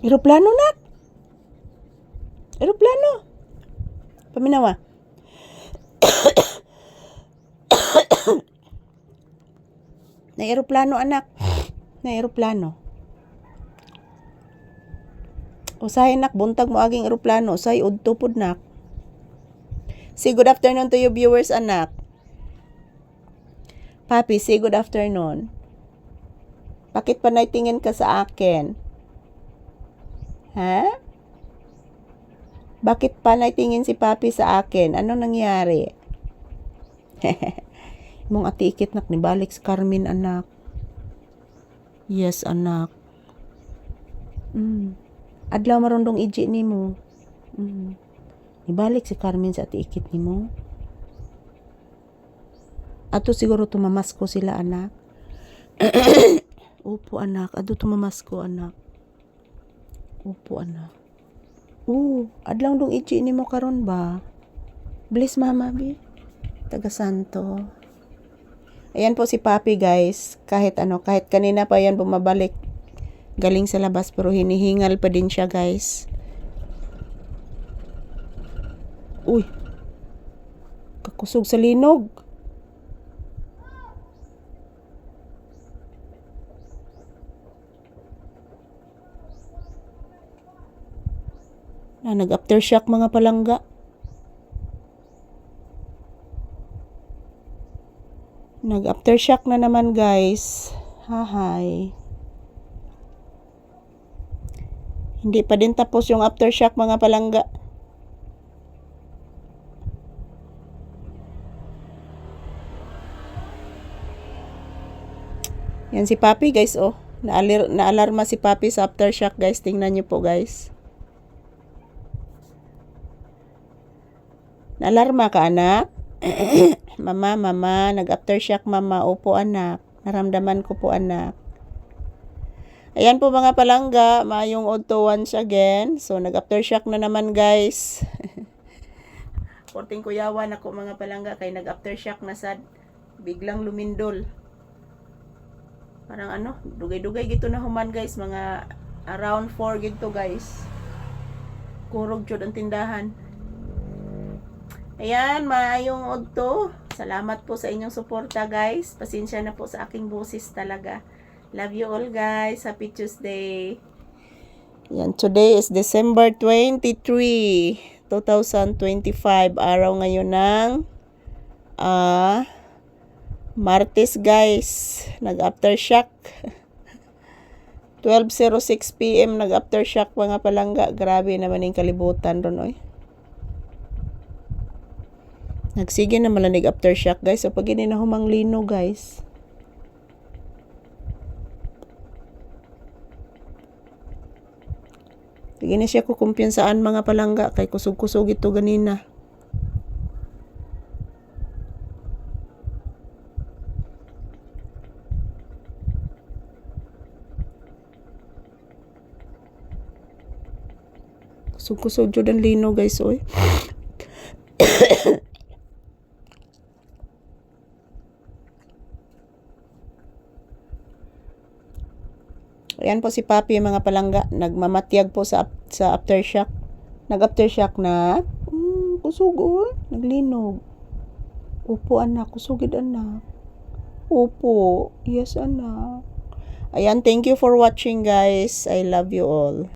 Eroplano nak. Eroplano. Paminawa. Na eroplano anak. Na eroplano. Usay nak, buntag mo aging eroplano. Usay udto pud nak. Say good afternoon to you viewers anak. Papi, say good afternoon. Bakit pa naitingin ka sa akin? Ha? Bakit pa naitingin si Papi sa akin? Ano nangyari? Mong atikit nak, nibalik si Carmen anak. Yes anak. Adlaw marundong iji ni mo. Nibalik si Carmen sa atikit ni mo. Ato siguro tumamasko sila anak. Opo anak, ato tumamasko anak. Opo anak. Adlaw dong iji ni mo karon ba? Bless mama bi. Taga Santo. Ayan po si Papi guys. Kahit kanina pa yan bumabalik. Galing sa labas pero hinihingal pa din siya guys. Uy. Kakusog sa linog. Nag-aftershock mga palangga. Nag-aftershock na naman guys. Hahay. Hindi pa din tapos yung aftershock mga palangga. Yan si Papi guys oh. Naalarma si Papi sa aftershock guys. Tingnan niyo po guys. Naalarma ka anak? Mama, nag-aftershock mama. Opo anak. Naramdaman ko po anak. Ayan po mga palangga. Maayong odto once again. So nag-aftershock na naman guys. Porting kuyawan ako mga palangga. Kay nag-aftershock na sad. Biglang lumindol. Parang dugay-dugay gito na human guys. Mga around 4 gito guys. Kurog jud ang tindahan. Ayan, maayong odto. Salamat po sa inyong suporta guys. Pasensya na po sa aking boses talaga. Love you all guys. Happy Tuesday. Ayan, today is December 23, 2025. Araw ngayon ng Martes guys. Nag-aftershock. 12:06 PM nag-aftershock mga palangga. Grabe naman yung kalibutan ron oy. Nagsige na malanig aftershock guys. So pag na humang lino guys. Sige na siya kukumpiyansaan mga palangga. Kay kusog-kusog ito ganina. Kusog-kusog jud ang lino guys oy. Ayan po si Papi mga palangga. Nagmamatyag po sa aftershock. Nag-aftershock na. Kusog naglinog. Opo anak. Kusugid anak. Opo. Yes anak. Ayan. Thank you for watching guys. I love you all.